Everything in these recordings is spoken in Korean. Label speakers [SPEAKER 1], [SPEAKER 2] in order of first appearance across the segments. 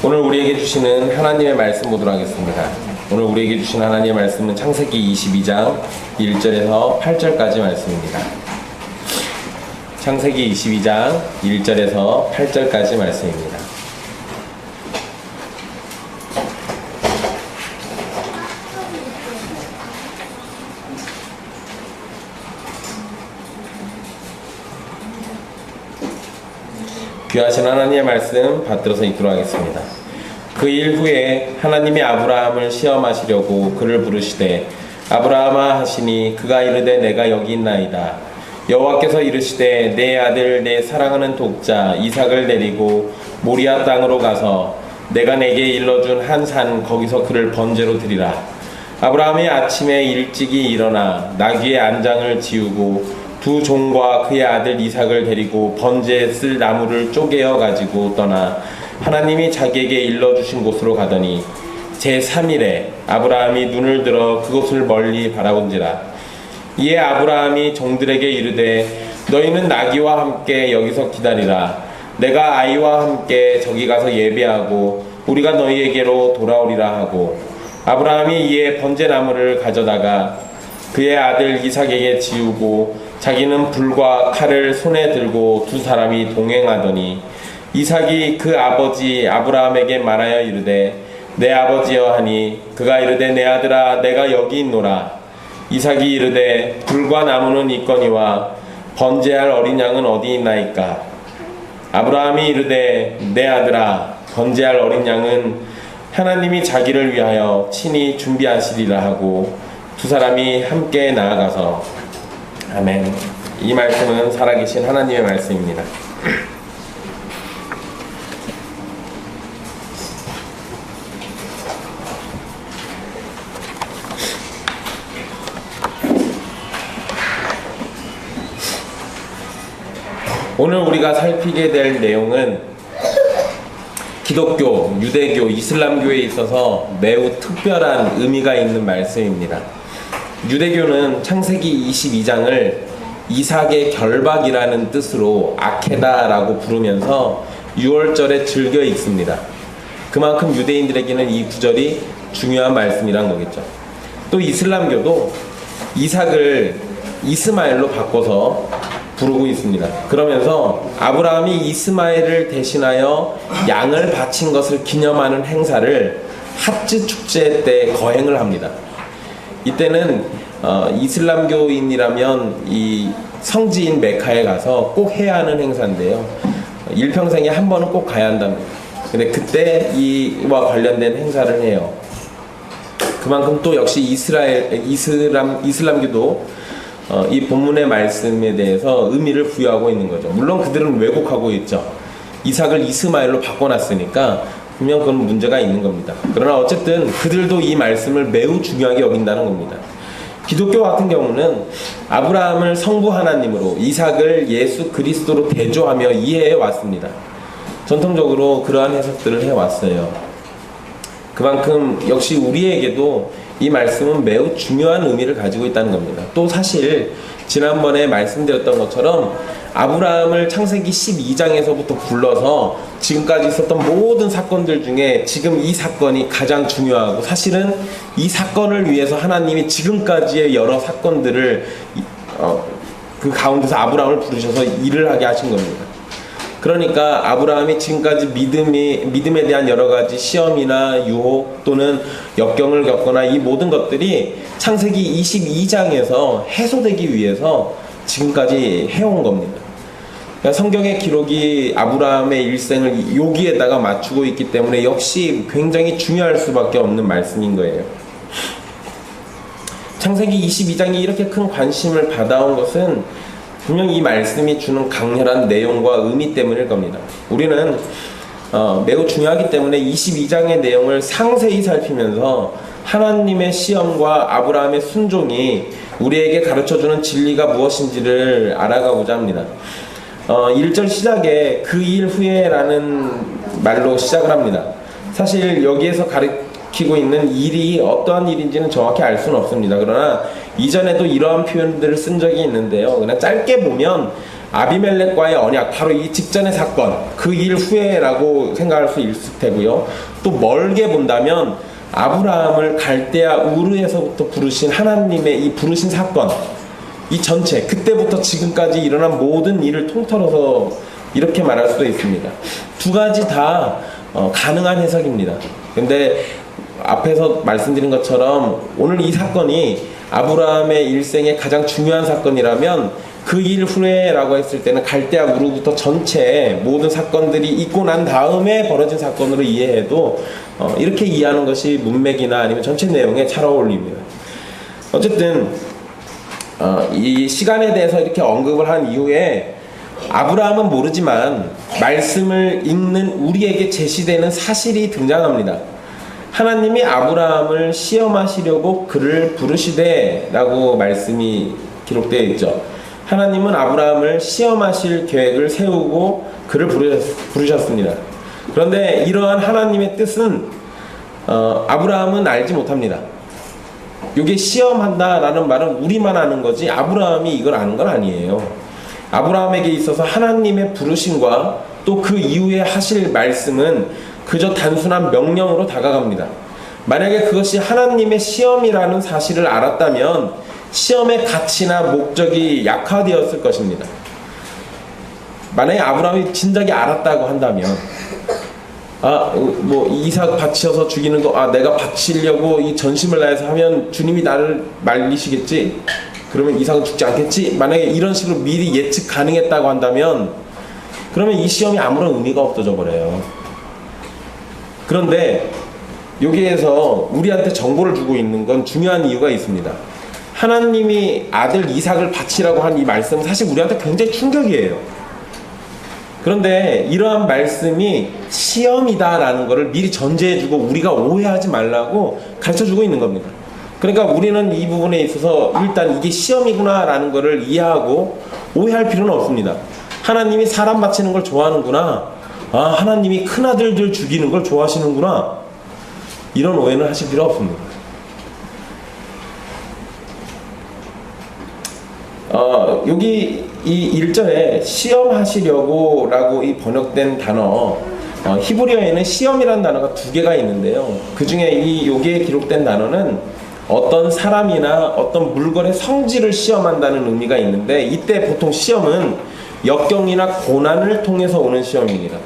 [SPEAKER 1] 오늘 우리에게 주시는 하나님의 말씀 보도록 하겠습니다. 오늘 우리에게 주신 하나님의 말씀은 창세기 22장 1절에서 8절까지 말씀입니다. 창세기 22장 1절에서 8절까지 말씀입니다. 귀하신 하나님의 말씀 받들어서 읽도록 하겠습니다. 그 일 후에 하나님이 아브라함을 시험하시려고 그를 부르시되 아브라함아 하시니 그가 이르되 내가 여기 있나이다. 여호와께서 이르시되 내 아들 내 사랑하는 독자 이삭을 데리고 모리아 땅으로 가서 내가 내게 일러준 한 산 거기서 그를 번제로 드리라. 아브라함이 아침에 일찍이 일어나 나귀의 안장을 지우고 두 종과 그의 아들 이삭을 데리고 번제에 쓸 나무를 쪼개어 가지고 떠나 하나님이 자기에게 일러주신 곳으로 가더니 제3일에 아브라함이 눈을 들어 그곳을 멀리 바라본지라. 이에 아브라함이 종들에게 이르되 너희는 나귀와 함께 여기서 기다리라. 내가 아이와 함께 저기 가서 예배하고 우리가 너희에게로 돌아오리라 하고 아브라함이 이에 번제나무를 가져다가 그의 아들 이삭에게 지우고 자기는 불과 칼을 손에 들고 두 사람이 동행하더니 이삭이 그 아버지 아브라함에게 말하여 이르되 내 아버지여 하니 그가 이르되 내 아들아 내가 여기 있노라. 이삭이 이르되 불과 나무는 있거니와 번제할 어린 양은 어디 있나이까. 아브라함이 이르되 내 아들아 번제할 어린 양은 하나님이 자기를 위하여 친히 준비하시리라 하고 두 사람이 함께 나아가서 아멘. 이 말씀은 살아계신 하나님의 말씀입니다. 오늘 우리가 살피게 될 내용은 기독교, 유대교, 이슬람교에 있어서 매우 특별한 의미가 있는 말씀입니다. 유대교는 창세기 22장을 이삭의 결박이라는 뜻으로 아케다라고 부르면서 6월절에 즐겨 읽습니다. 그만큼 유대인들에게는 이 구절이 중요한 말씀이란 거겠죠. 또 이슬람교도 이삭을 이스마엘로 바꿔서 부르고 있습니다. 그러면서 아브라함이 이스마엘을 대신하여 양을 바친 것을 기념하는 행사를 하츠 축제 때 거행을 합니다. 이때는 이슬람교인이라면 이 성지인 메카에 가서 꼭 해야 하는 행사인데요. 일평생에 한 번은 꼭 가야 한답니다. 근데 그때 이와 관련된 행사를 해요. 그만큼 또 역시 이슬람교도 이 본문의 말씀에 대해서 의미를 부여하고 있는 거죠. 물론 그들은 왜곡하고 있죠. 이삭을 이스마엘로 바꿔놨으니까 분명 그건 문제가 있는 겁니다. 그러나 어쨌든 그들도 이 말씀을 매우 중요하게 여긴다는 겁니다. 기독교 같은 경우는 아브라함을 성부 하나님으로 이삭을 예수 그리스도로 대조하며 이해해 왔습니다. 전통적으로 그러한 해석들을 해왔어요. 그만큼 역시 우리에게도 이 말씀은 매우 중요한 의미를 가지고 있다는 겁니다. 또 사실 지난번에 말씀드렸던 것처럼 아브라함을 창세기 12장에서부터 불러서 지금까지 있었던 모든 사건들 중에 지금 이 사건이 가장 중요하고 사실은 이 사건을 위해서 하나님이 지금까지의 여러 사건들을 그 가운데서 아브라함을 부르셔서 일을 하게 하신 겁니다. 그러니까 아브라함이 지금까지 믿음에 대한 여러 가지 시험이나 유혹 또는 역경을 겪거나 이 모든 것들이 창세기 22장에서 해소되기 위해서 지금까지 해온 겁니다. 그러니까 성경의 기록이 아브라함의 일생을 여기에다가 맞추고 있기 때문에 역시 굉장히 중요할 수밖에 없는 말씀인 거예요. 창세기 22장이 이렇게 큰 관심을 받아온 것은 분명 이 말씀이 주는 강렬한 내용과 의미 때문일 겁니다. 우리는 매우 중요하기 때문에 22장의 내용을 상세히 살피면서 하나님의 시험과 아브라함의 순종이 우리에게 가르쳐주는 진리가 무엇인지를 알아가고자 합니다. 1절 시작에 그 일 후에라는 말로 시작을 합니다. 사실 여기에서 가리키고 있는 일이 어떠한 일인지는 정확히 알 수는 없습니다. 그러나 이전에도 이러한 표현들을 쓴 적이 있는데요. 그냥 짧게 보면 아비멜렉과의 언약, 바로 이 직전의 사건, 그 일 후에라고 생각할 수 있을 테고요. 또 멀게 본다면 아브라함을 갈대아 우르에서부터 부르신 하나님의 이 부르신 사건, 이 전체, 그때부터 지금까지 일어난 모든 일을 통틀어서 이렇게 말할 수도 있습니다. 두 가지 다 가능한 해석입니다. 근데 앞에서 말씀드린 것처럼 오늘 이 사건이 아브라함의 일생의 가장 중요한 사건이라면 그 일 후에라고 했을 때는 갈대아 우르부터 전체 모든 사건들이 있고 난 다음에 벌어진 사건으로 이해해도 이렇게 이해하는 것이 문맥이나 아니면 전체 내용에 잘 어울립니다. 어쨌든 이 시간에 대해서 이렇게 언급을 한 이후에 아브라함은 모르지만 말씀을 읽는 우리에게 제시되는 사실이 등장합니다. 하나님이 아브라함을 시험하시려고 그를 부르시되 라고 말씀이 기록되어 있죠. 하나님은 아브라함을 시험하실 계획을 세우고 그를 부르셨습니다. 그런데 이러한 하나님의 뜻은 아브라함은 알지 못합니다. 이게 시험한다라는 말은 우리만 아는 거지 아브라함이 이걸 아는 건 아니에요. 아브라함에게 있어서 하나님의 부르심과 또 그 이후에 하실 말씀은 그저 단순한 명령으로 다가갑니다. 만약에 그것이 하나님의 시험이라는 사실을 알았다면 시험의 가치나 목적이 약화되었을 것입니다. 만약에 아브라함이 진작에 알았다고 한다면 이삭 바치어서 죽이는 거 내가 바치려고 이 전심을 다해서 하면 주님이 나를 말리시겠지? 그러면 이삭은 죽지 않겠지? 만약에 이런 식으로 미리 예측 가능했다고 한다면 그러면 이 시험이 아무런 의미가 없어져 버려요. 그런데 여기에서 우리한테 정보를 주고 있는 건 중요한 이유가 있습니다. 하나님이 아들 이삭을 바치라고 한 이 말씀은 사실 우리한테 굉장히 충격이에요. 그런데 이러한 말씀이 시험이다라는 것을 미리 전제해주고 우리가 오해하지 말라고 가르쳐주고 있는 겁니다. 그러니까 우리는 이 부분에 있어서 일단 이게 시험이구나라는 것을 이해하고 오해할 필요는 없습니다. 하나님이 사람 바치는 걸 좋아하는구나. 하나님이 큰아들들 죽이는 걸 좋아하시는구나. 이런 오해는 하실 필요 없습니다. 여기 이 1절에 시험하시려고 라고 이 번역된 단어, 히브리어에는 시험이라는 단어가 두 개가 있는데요. 그 중에 여기에 기록된 단어는 어떤 사람이나 어떤 물건의 성질을 시험한다는 의미가 있는데, 이때 보통 시험은 역경이나 고난을 통해서 오는 시험입니다.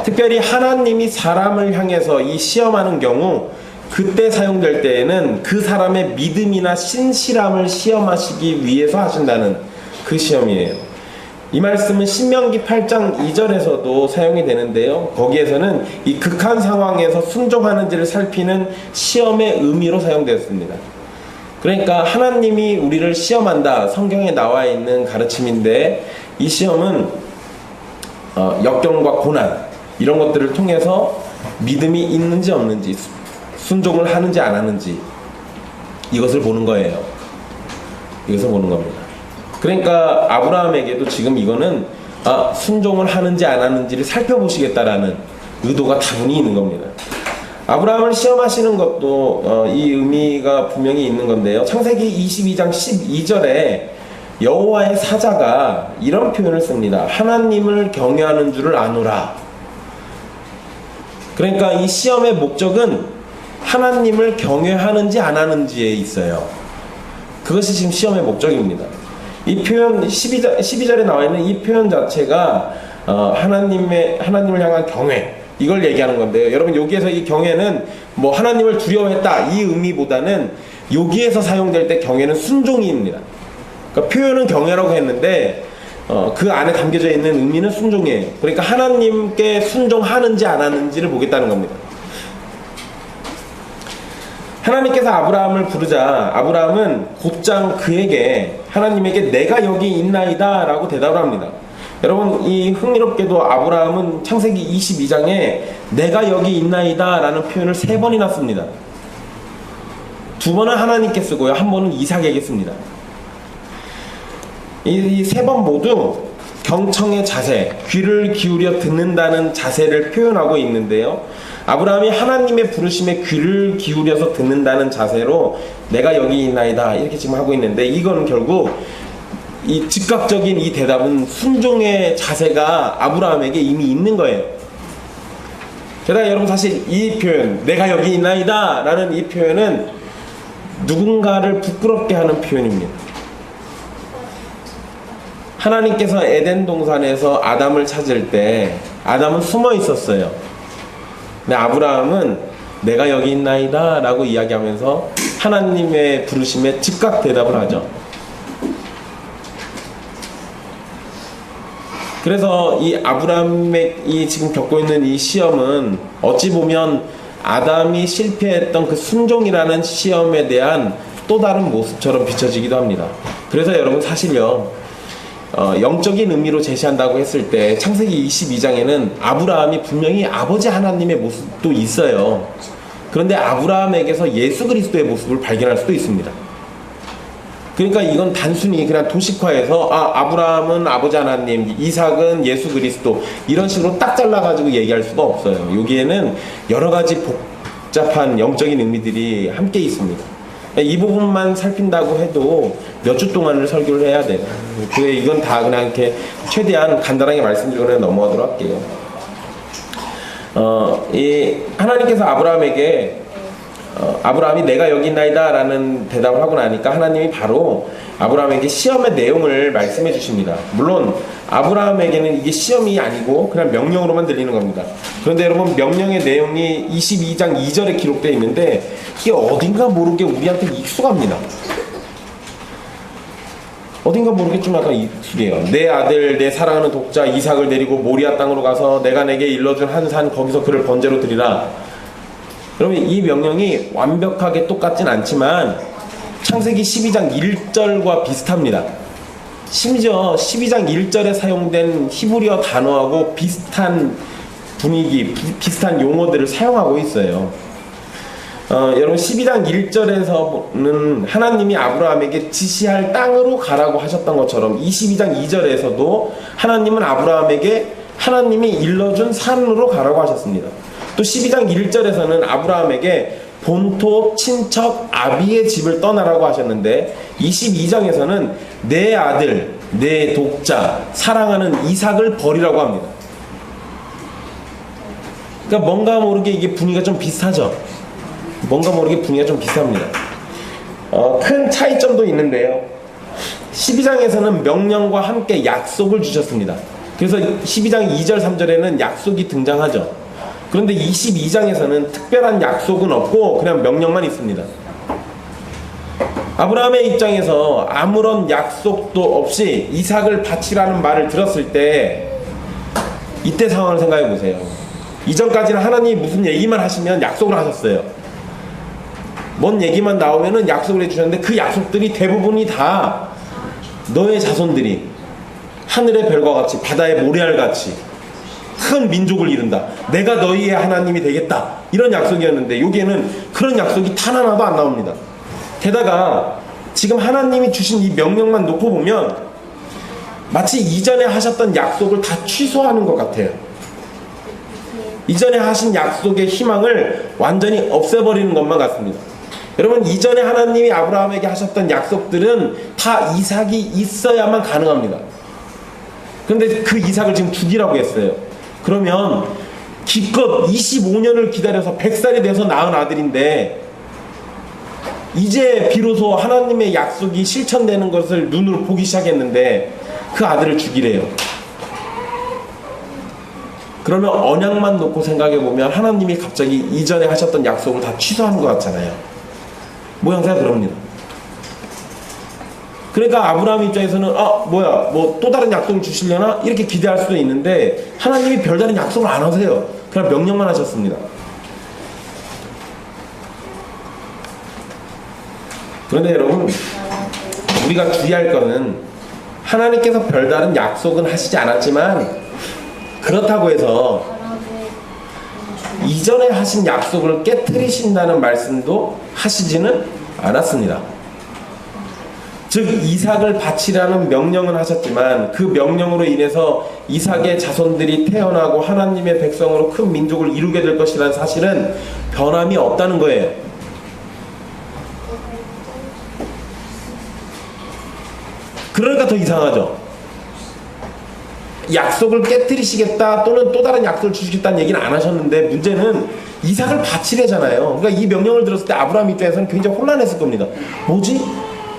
[SPEAKER 1] 특별히 하나님이 사람을 향해서 이 시험하는 경우, 그때 사용될 때에는 그 사람의 믿음이나 신실함을 시험하시기 위해서 하신다는 그 시험이에요. 이 말씀은 신명기 8장 2절에서도 사용이 되는데요. 거기에서는 이 극한 상황에서 순종하는지를 살피는 시험의 의미로 사용되었습니다. 그러니까 하나님이 우리를 시험한다, 성경에 나와 있는 가르침인데, 이 시험은 역경과 고난 이런 것들을 통해서 믿음이 있는지 없는지, 순종을 하는지 안 하는지, 이것을 보는 거예요. 이것을 보는 겁니다. 그러니까 아브라함에게도 지금 이거는 순종을 하는지 안 하는지를 살펴보시겠다라는 의도가 다분히 있는 겁니다. 아브라함을 시험하시는 것도 이 의미가 분명히 있는 건데요. 창세기 22장 12절에 여호와의 사자가 이런 표현을 씁니다. 하나님을 경외하는 줄을 아노라. 그러니까 이 시험의 목적은 하나님을 경외하는지 안 하는지에 있어요. 그것이 지금 시험의 목적입니다. 이 표현 12절에 나와 있는 이 표현 자체가 하나님을 향한 경외, 이걸 얘기하는 건데요. 여러분, 여기에서 이 경외는 뭐 하나님을 두려워했다 이 의미보다는 여기에서 사용될 때 경외는 순종입니다. 그러니까 표현은 경외라고 했는데 그 안에 담겨져 있는 의미는 순종이에요. 그러니까 하나님께 순종하는지 안 하는지를 보겠다는 겁니다. 하나님께서 아브라함을 부르자 아브라함은 곧장 그에게, 하나님에게 내가 여기 있나이다 라고 대답을 합니다. 여러분, 이 흥미롭게도 아브라함은 창세기 22장에 내가 여기 있나이다 라는 표현을 3번이나 씁니다. 2번은 하나님께 쓰고요, 1번은 이삭에게 씁니다. 이 3번 모두 경청의 자세, 귀를 기울여 듣는다는 자세를 표현하고 있는데요. 아브라함이 하나님의 부르심에 귀를 기울여서 듣는다는 자세로 내가 여기 있나이다 이렇게 지금 하고 있는데, 이건 결국 이 즉각적인 이 대답은 순종의 자세가 아브라함에게 이미 있는 거예요. 게다가 여러분 사실 이 표현, 내가 여기 있나이다 라는 이 표현은 누군가를 부끄럽게 하는 표현입니다. 하나님께서 에덴 동산에서 아담을 찾을 때 아담은 숨어 있었어요. 근데 아브라함은 내가 여기 있나이다 라고 이야기하면서 하나님의 부르심에 즉각 대답을 하죠. 그래서 이 아브라함이 지금 겪고 있는 이 시험은 어찌 보면 아담이 실패했던 그 순종이라는 시험에 대한 또 다른 모습처럼 비춰지기도 합니다. 그래서 여러분 사실요, 영적인 의미로 제시한다고 했을 때 창세기 22장에는 아브라함이 분명히 아버지 하나님의 모습도 있어요. 그런데 아브라함에게서 예수 그리스도의 모습을 발견할 수도 있습니다. 그러니까 이건 단순히 그냥 도식화해서 아브라함은 아버지 하나님, 이삭은 예수 그리스도 이런 식으로 딱 잘라가지고 얘기할 수가 없어요. 여기에는 여러 가지 복잡한 영적인 의미들이 함께 있습니다. 이 부분만 살핀다고 해도 몇 주 동안을 설교를 해야 돼요. 이건 다 그냥 이렇게 최대한 간단하게 말씀드리고 그냥 넘어가도록 할게요. 하나님께서 아브라함에게 아브라함이 내가 여기 있나이다 라는 대답을 하고 나니까 하나님이 바로 아브라함에게 시험의 내용을 말씀해 주십니다. 물론 아브라함에게는 이게 시험이 아니고 그냥 명령으로만 들리는 겁니다. 그런데 여러분, 명령의 내용이 22장 2절에 기록되어 있는데 이게 어딘가 모르게 우리한테 익숙합니다. 어딘가 모르게 좀 약간 익숙해요. 내 아들, 내 사랑하는 독자 이삭을 데리고 모리아 땅으로 가서 내가 내게 일러준 한 산 거기서 그를 번제로 드리라. 여러분, 이 명령이 완벽하게 똑같진 않지만 창세기 12장 1절과 비슷합니다. 심지어 12장 1절에 사용된 히브리어 단어하고 비슷한 분위기, 비슷한 용어들을 사용하고 있어요. 여러분, 12장 1절에서는 하나님이 아브라함에게 지시할 땅으로 가라고 하셨던 것처럼 22장 2절에서도 하나님은 아브라함에게 하나님이 일러준 산으로 가라고 하셨습니다. 또 12장 1절에서는 아브라함에게 본토, 친척, 아비의 집을 떠나라고 하셨는데 22장에서는 내 아들, 내 독자, 사랑하는 이삭을 버리라고 합니다. 그러니까 뭔가 모르게 이게 분위기가 좀 비슷하죠. 뭔가 모르게 분위기가 좀 비슷합니다. 큰 차이점도 있는데요. 12장에서는 명령과 함께 약속을 주셨습니다. 그래서 12장 2절 3절에는 약속이 등장하죠. 그런데 22장에서는 특별한 약속은 없고 그냥 명령만 있습니다. 아브라함의 입장에서 아무런 약속도 없이 이삭을 바치라는 말을 들었을 때 이때 상황을 생각해 보세요. 이전까지는 하나님이 무슨 얘기만 하시면 약속을 하셨어요. 뭔 얘기만 나오면은 약속을 해주셨는데 그 약속들이 대부분이 다 너의 자손들이 하늘의 별과 같이 바다의 모래알 같이 큰 민족을 이룬다. 내가 너희의 하나님이 되겠다. 이런 약속이었는데 여기에는 그런 약속이 단 하나도 안 나옵니다. 게다가 지금 하나님이 주신 이 명령만 놓고 보면 마치 이전에 하셨던 약속을 다 취소하는 것 같아요. 이전에 하신 약속의 희망을 완전히 없애버리는 것만 같습니다. 여러분, 이전에 하나님이 아브라함에게 하셨던 약속들은 다 이삭이 있어야만 가능합니다. 그런데 그 이삭을 지금 죽이라고 했어요. 그러면 기껏 25년을 기다려서 100살이 돼서 낳은 아들인데 이제 비로소 하나님의 약속이 실천되는 것을 눈으로 보기 시작했는데 그 아들을 죽이래요. 그러면 언약만 놓고 생각해보면 하나님이 갑자기 이전에 하셨던 약속을 다 취소하는 것 같잖아요. 모양새가 그럽니다. 그러니까 아브라함 입장에서는 뭐 또 다른 약속을 주시려나? 이렇게 기대할 수도 있는데 하나님이 별다른 약속을 안 하세요. 그냥 명령만 하셨습니다. 그런데 여러분, 우리가 주의할 것은 하나님께서 별다른 약속은 하시지 않았지만 그렇다고 해서 이전에 하신 약속을 깨트리신다는 말씀도 하시지는 않았습니다. 즉 이삭을 바치라는 명령은 하셨지만 그 명령으로 인해서 이삭의 자손들이 태어나고 하나님의 백성으로 큰 민족을 이루게 될 것이라는 사실은 변함이 없다는 거예요. 그러니까 더 이상하죠. 약속을 깨뜨리시겠다 또는 또 다른 약속을 주시겠다는 얘기는 안 하셨는데 문제는 이삭을 바치래잖아요. 그러니까 이 명령을 들었을 때 아브라함 입장에서는 굉장히 혼란했을 겁니다. 뭐지?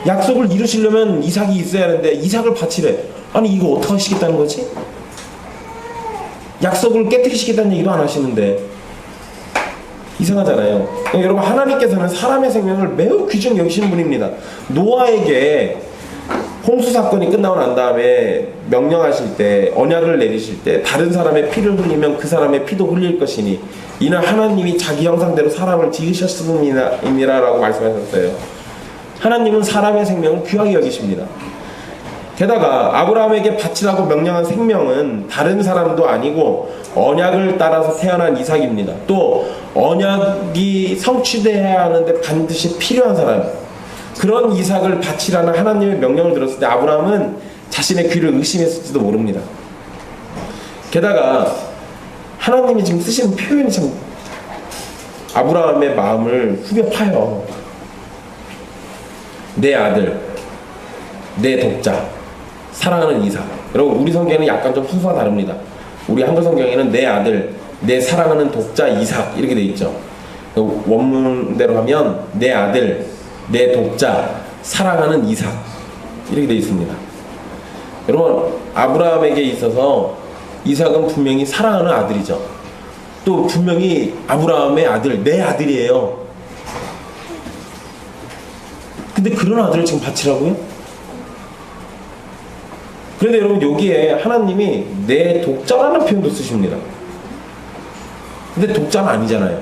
[SPEAKER 1] 약속을 이루시려면 이삭이 있어야 하는데 이삭을 바치래. 아니 이거 어떻게 하시겠다는 거지? 약속을 깨뜨리시겠다는 얘기도 안 하시는데 이상하잖아요. 그러니까 여러분 하나님께서는 사람의 생명을 매우 귀중히 여기시는 분입니다. 노아에게 홍수 사건이 끝나고 난 다음에 명령하실 때 언약을 내리실 때 다른 사람의 피를 흘리면 그 사람의 피도 흘릴 것이니 이는 하나님이 자기 형상대로 사람을 지으셨음이니라 라고 말씀하셨어요. 하나님은 사람의 생명을 귀하게 여기십니다. 게다가 아브라함에게 바치라고 명령한 생명은 다른 사람도 아니고 언약을 따라서 태어난 이삭입니다. 또 언약이 성취돼야 하는데 반드시 필요한 사람, 그런 이삭을 바치라는 하나님의 명령을 들었을 때 아브라함은 자신의 귀를 의심했을지도 모릅니다. 게다가 하나님이 지금 쓰시는 표현이 참 아브라함의 마음을 후벼 파요. 내 아들, 내 독자, 사랑하는 이삭. 여러분 우리 성경에는 약간 좀 순서가 다릅니다. 우리 한글 성경에는 내 아들, 내 사랑하는 독자 이삭 이렇게 돼 있죠. 원문대로 하면 내 아들, 내 독자, 사랑하는 이삭 이렇게 돼 있습니다. 여러분 아브라함에게 있어서 이삭은 분명히 사랑하는 아들이죠. 또 분명히 아브라함의 아들, 내 아들이에요. 근데 그런 아들을 지금 바치라고요? 그런데 여러분 여기에 하나님이 내 독자라는 표현도 쓰십니다. 근데 독자는 아니잖아요.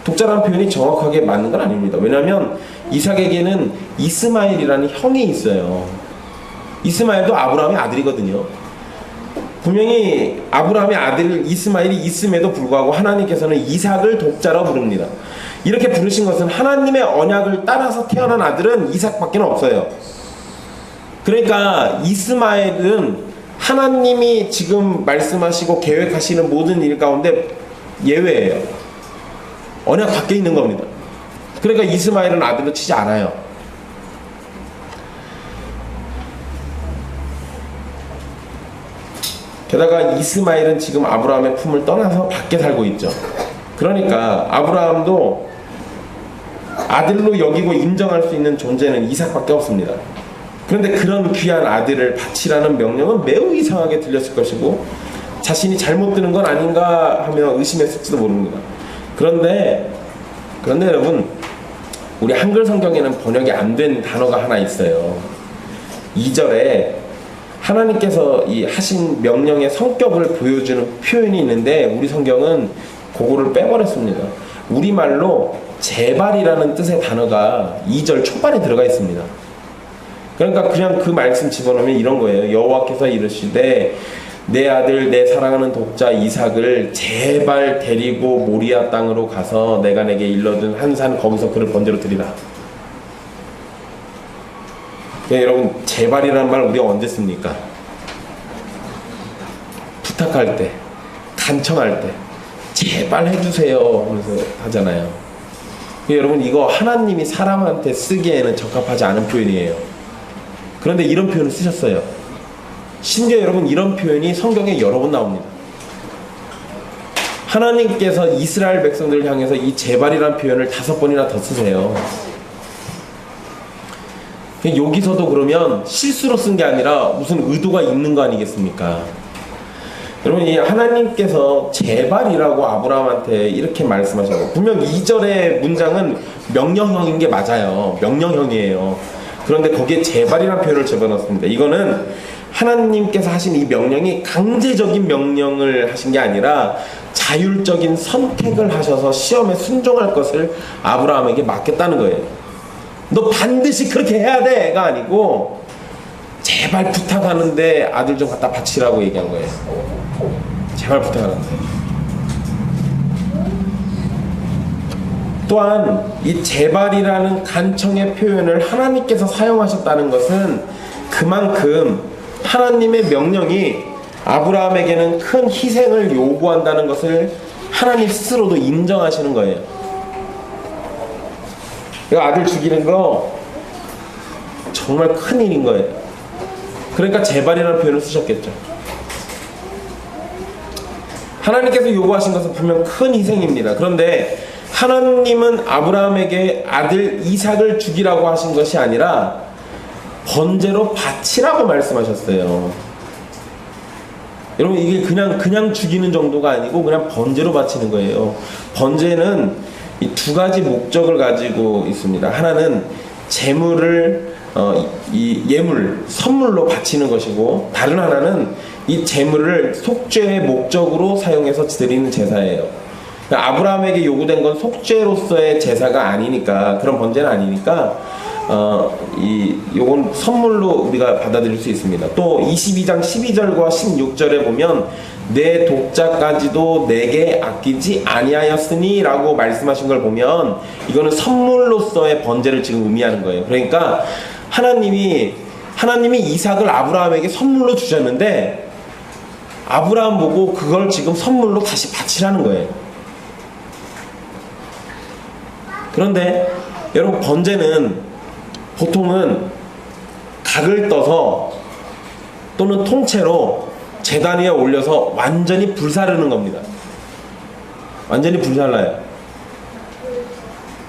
[SPEAKER 1] 독자라는 표현이 정확하게 맞는 건 아닙니다. 왜냐하면 이삭에게는 이스마엘이라는 형이 있어요. 이스마엘도 아브라함의 아들이거든요. 분명히 아브라함의 아들 이스마엘이 있음에도 불구하고 하나님께서는 이삭을 독자라고 부릅니다. 이렇게 부르신 것은 하나님의 언약을 따라서 태어난 아들은 이삭밖에 없어요. 그러니까 이스마엘은 하나님이 지금 말씀하시고 계획하시는 모든 일 가운데 예외예요. 언약 밖에 있는 겁니다. 그러니까 이스마엘은 아들로 치지 않아요. 게다가 이스마엘은 지금 아브라함의 품을 떠나서 밖에 살고 있죠. 그러니까 아브라함도 아들로 여기고 인정할 수 있는 존재는 이삭밖에 없습니다. 그런데 그런 귀한 아들을 바치라는 명령은 매우 이상하게 들렸을 것이고 자신이 잘못 드는 건 아닌가 하며 의심했을지도 모릅니다. 그런데 여러분 우리 한글 성경에는 번역이 안 된 단어가 하나 있어요. 2절에 하나님께서 이 하신 명령의 성격을 보여주는 표현이 있는데 우리 성경은 그거를 빼버렸습니다. 우리말로 제발이라는 뜻의 단어가 2절 초반에 들어가 있습니다. 그러니까 그냥 그 말씀 집어넣으면 이런 거예요. 여호와께서 이르시되 내 아들 내 사랑하는 독자 이삭을 제발 데리고 모리아 땅으로 가서 내가 내게 일러준 한 산 거기서 그를 번제로 드리라. 여러분 제발이라는 말 우리가 언제 씁니까? 부탁할 때, 간청할 때 제발 해주세요 하면서 하잖아요. 여러분 이거 하나님이 사람한테 쓰기에는 적합하지 않은 표현이에요. 그런데 이런 표현을 쓰셨어요. 심지어 여러분 이런 표현이 성경에 여러 번 나옵니다. 하나님께서 이스라엘 백성들을 향해서 이 제발이라는 표현을 5번이나 더 쓰세요. 여기서도 그러면 실수로 쓴 게 아니라 무슨 의도가 있는 거 아니겠습니까? 여러분 이 하나님께서 제발이라고 아브라함한테 이렇게 말씀하셨고 분명 2절의 문장은 명령형인 게 맞아요. 명령형이에요. 그런데 거기에 제발이라는 표현을 집어넣습니다. 이거는 하나님께서 하신 이 명령이 강제적인 명령을 하신 게 아니라 자율적인 선택을 하셔서 시험에 순종할 것을 아브라함에게 맡겼다는 거예요. 너 반드시 그렇게 해야 돼가 아니고 제발 부탁하는데 아들 좀 갖다 바치라고 얘기한 거예요. 제발 부탁하는데. 또한 이 제발이라는 간청의 표현을 하나님께서 사용하셨다는 것은 그만큼 하나님의 명령이 아브라함에게는 큰 희생을 요구한다는 것을 하나님 스스로도 인정하시는 거예요. 이거 아들 죽이는 거 정말 큰 일인 거예요. 그러니까 제발이라는 표현을 쓰셨겠죠. 하나님께서 요구하신 것은 분명 큰 희생입니다. 그런데 하나님은 아브라함에게 아들 이삭을 죽이라고 하신 것이 아니라 번제로 바치라고 말씀하셨어요. 여러분, 이게 그냥 죽이는 정도가 아니고 그냥 번제로 바치는 거예요. 번제는 이 두 가지 목적을 가지고 있습니다. 하나는 재물을 이 예물, 선물로 바치는 것이고, 다른 하나는 이 재물을 속죄의 목적으로 사용해서 드리는 제사예요. 그러니까 아브라함에게 요구된 건 속죄로서의 제사가 아니니까, 그런 번제는 아니니까 요건 선물로 우리가 받아들일 수 있습니다. 또 22장 12절과 16절에 보면 내 독자까지도 내게 아끼지 아니하였으니 라고 말씀하신 걸 보면 이거는 선물로서의 번제를 지금 의미하는 거예요. 그러니까 하나님이 이삭을 아브라함에게 선물로 주셨는데 아브라함 보고 그걸 지금 선물로 다시 바치라는 거예요. 그런데 여러분, 번제는 보통은 각을 떠서 또는 통째로 제단 위에 올려서 완전히 불사르는 겁니다. 완전히 불살라요.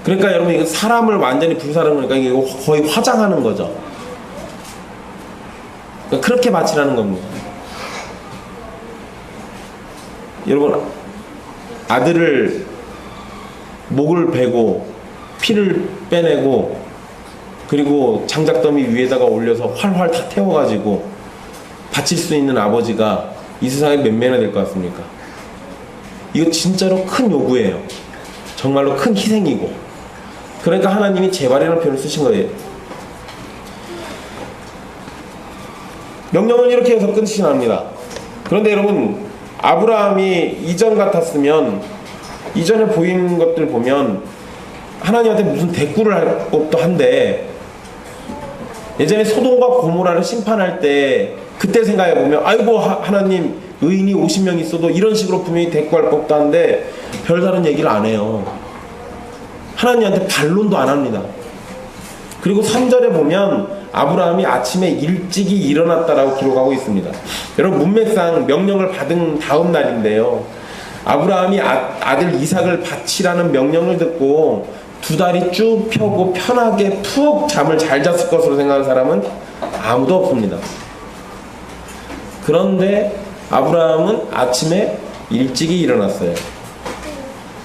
[SPEAKER 1] 그러니까 여러분, 이거 사람을 완전히 불사르는 거니까 이거 거의 화장하는 거죠. 그러니까 그렇게 바치라는 겁니다. 여러분, 아들을 목을 베고 피를 빼내고 그리고 장작더미 위에다가 올려서 활활 다 태워가지고 바칠 수 있는 아버지가 이 세상에 몇 명이나 될 것 같습니까? 이거 진짜로 큰 요구예요. 정말로 큰 희생이고. 그러니까 하나님이 제발이라는 표현을 쓰신 거예요. 명령은 이렇게 해서 끝이 납니다. 그런데 여러분, 아브라함이 이전 같았으면, 이전에 보인 것들 보면 하나님한테 무슨 대꾸를 할 법도 한데, 예전에 소돔과 고모라를 심판할 때 그때 생각해보면 아이고 하나님, 의인이 50명 있어도 이런 식으로 분명히 대꾸할 법도 한데 별다른 얘기를 안 해요. 하나님한테 반론도 안 합니다. 그리고 3절에 보면 아브라함이 아침에 일찍이 일어났다라고 기록하고 있습니다. 여러분, 문맥상 명령을 받은 다음 날인데요, 아브라함이 아들 이삭을 바치라는 명령을 듣고 두 다리 쭉 펴고 편하게 푹 잠을 잘 잤을 것으로 생각하는 사람은 아무도 없습니다. 그런데 아브라함은 아침에 일찍이 일어났어요.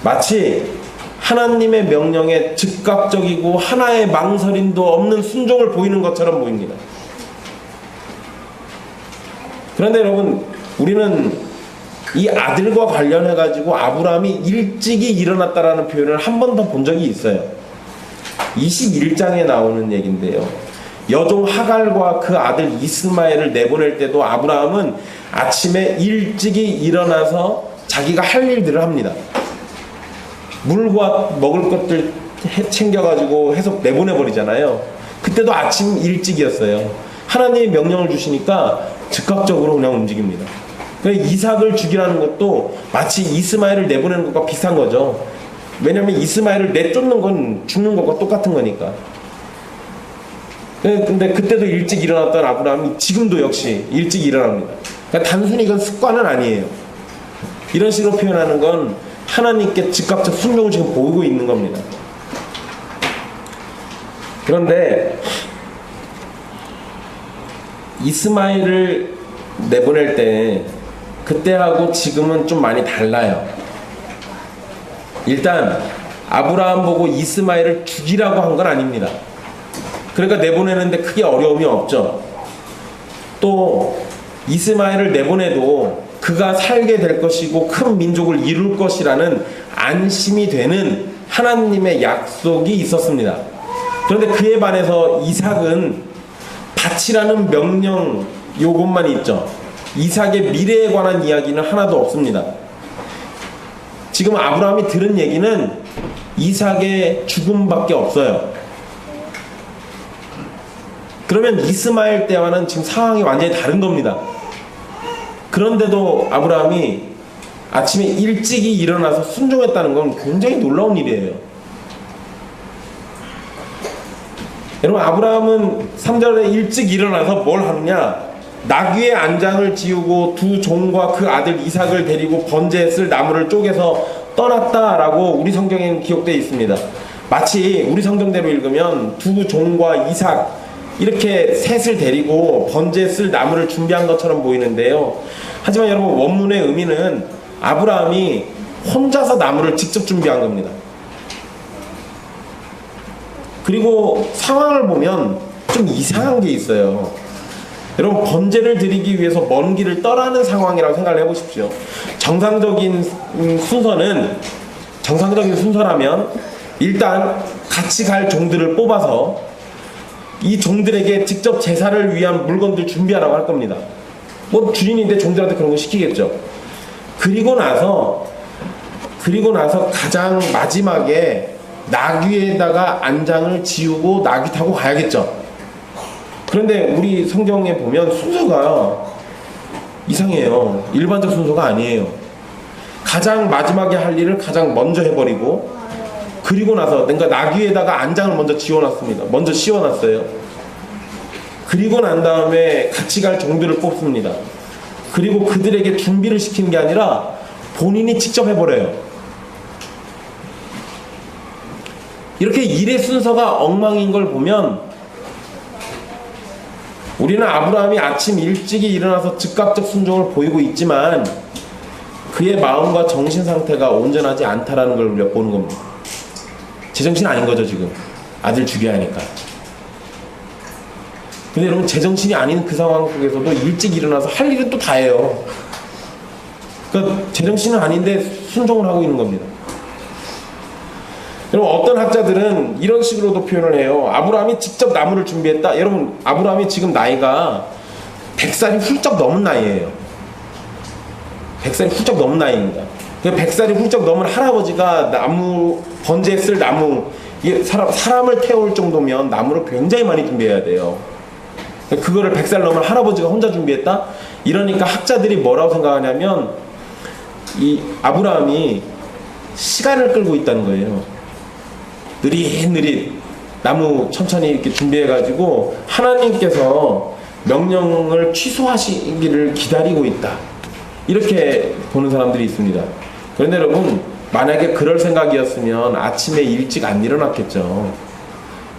[SPEAKER 1] 마치 하나님의 명령에 즉각적이고 하나의 망설임도 없는 순종을 보이는 것처럼 보입니다. 그런데 여러분, 우리는 이 아들과 관련해 가지고 아브라함이 일찍이 일어났다라는 표현을 한 번 더 본 적이 있어요. 21장에 나오는 얘기인데요, 여종 하갈과 그 아들 이스마엘을 내보낼 때도 아브라함은 아침에 일찍이 일어나서 자기가 할 일들을 합니다. 물과 먹을 것들 챙겨가지고 해서 내보내버리잖아요. 그때도 아침 일찍이었어요. 하나님이 명령을 주시니까 즉각적으로 그냥 움직입니다. 이삭을 죽이라는 것도 마치 이스마엘을 내보내는 것과 비슷한 거죠. 왜냐하면 이스마엘을 내쫓는 건 죽는 것과 똑같은 거니까. 근데 그때도 일찍 일어났던 아브라함이 지금도 역시 일찍 일어납니다. 그러니까 단순히 이건 습관은 아니에요. 이런 식으로 표현하는 건 하나님께 즉각적 순종을 지금 보이고 있는 겁니다. 그런데 이스마엘을 내보낼 때 그때하고 지금은 좀 많이 달라요. 일단 아브라함 보고 이스마엘을 죽이라고 한 건 아닙니다. 그러니까 내보내는데 크게 어려움이 없죠. 또 이스마엘을 내보내도 그가 살게 될 것이고 큰 민족을 이룰 것이라는 안심이 되는 하나님의 약속이 있었습니다. 그런데 그에 반해서 이삭은 바치라는 명령 요것만 있죠. 이삭의 미래에 관한 이야기는 하나도 없습니다. 지금 아브라함이 들은 얘기는 이삭의 죽음밖에 없어요. 그러면 이스마엘 때와는 지금 상황이 완전히 다른 겁니다. 그런데도 아브라함이 아침에 일찍이 일어나서 순종했다는 건 굉장히 놀라운 일이에요. 여러분, 아브라함은 3절에 일찍 일어나서 뭘 하느냐? 나귀의 안장을 지우고 두 종과 그 아들 이삭을 데리고 번제에 쓸 나무를 쪼개서 떠났다라고 우리 성경에는 기록되어 있습니다. 마치 우리 성경대로 읽으면 두 종과 이삭 이렇게 셋을 데리고 번제에 쓸 나무를 준비한 것처럼 보이는데요. 하지만 여러분, 원문의 의미는 아브라함이 혼자서 나무를 직접 준비한 겁니다. 그리고 상황을 보면 좀 이상한 게 있어요. 여러분, 번제를 드리기 위해서 먼 길을 떠나는 상황이라고 생각을 해보십시오. 정상적인 순서라면 일단 같이 갈 종들을 뽑아서 이 종들에게 직접 제사를 위한 물건들 준비하라고 할 겁니다. 뭐 주인인데 종들한테 그런 거 시키겠죠. 그리고 나서 가장 마지막에 나귀에다가 안장을 지우고 나귀 타고 가야겠죠. 그런데 우리 성경에 보면 순서가 이상해요. 일반적 순서가 아니에요. 가장 마지막에 할 일을 가장 먼저 해버리고, 그리고 나서 그러니까 나귀에다가 안장을 먼저 지워놨습니다. 먼저 씌워놨어요. 그리고 난 다음에 같이 갈 종들을 뽑습니다. 그리고 그들에게 준비를 시키는 게 아니라 본인이 직접 해버려요. 이렇게 일의 순서가 엉망인 걸 보면 우리는 아브라함이 아침 일찍이 일어나서 즉각적 순종을 보이고 있지만 그의 마음과 정신 상태가 온전하지 않다라는 걸 우리가 보는 겁니다. 제정신 아닌 거죠, 지금. 아들 죽여야 하니까. 근데 여러분, 제정신이 아닌 그 상황 속에서도 일찍 일어나서 할 일은 또 다 해요. 그러니까 제정신은 아닌데 순종을 하고 있는 겁니다. 여러분, 어떤 학자들은 이런 식으로도 표현을 해요. 아브라함이 직접 나무를 준비했다. 여러분, 아브라함이 지금 나이가 100살이 훌쩍 넘은 나이예요. 100살이 훌쩍 넘은 나이입니다. 100살이 훌쩍 넘은 할아버지가 나무, 번제에 쓸 나무, 사람을 태울 정도면 나무를 굉장히 많이 준비해야 돼요. 그거를 100살 넘은 할아버지가 혼자 준비했다? 이러니까 학자들이 뭐라고 생각하냐면 이 아브라함이 시간을 끌고 있다는 거예요. 느릿느릿 나무 천천히 이렇게 준비해가지고 하나님께서 명령을 취소하시기를 기다리고 있다, 이렇게 보는 사람들이 있습니다. 그런데 여러분, 만약에 그럴 생각이었으면 아침에 일찍 안 일어났겠죠.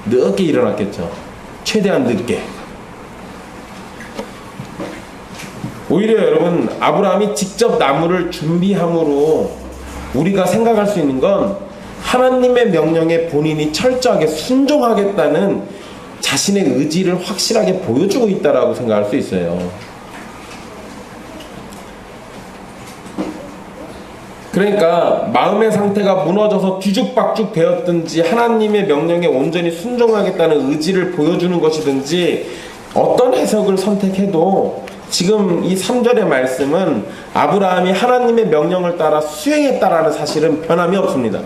[SPEAKER 1] 늦게 일어났겠죠. 최대한 늦게. 오히려 여러분, 아브라함이 직접 나무를 준비함으로 우리가 생각할 수 있는 건 하나님의 명령에 본인이 철저하게 순종하겠다는 자신의 의지를 확실하게 보여주고 있다라고 생각할 수 있어요. 그러니까 마음의 상태가 무너져서 뒤죽박죽 되었든지 하나님의 명령에 온전히 순종하겠다는 의지를 보여주는 것이든지 어떤 해석을 선택해도 지금 이 3절의 말씀은 아브라함이 하나님의 명령을 따라 수행했다라는 사실은 변함이 없습니다.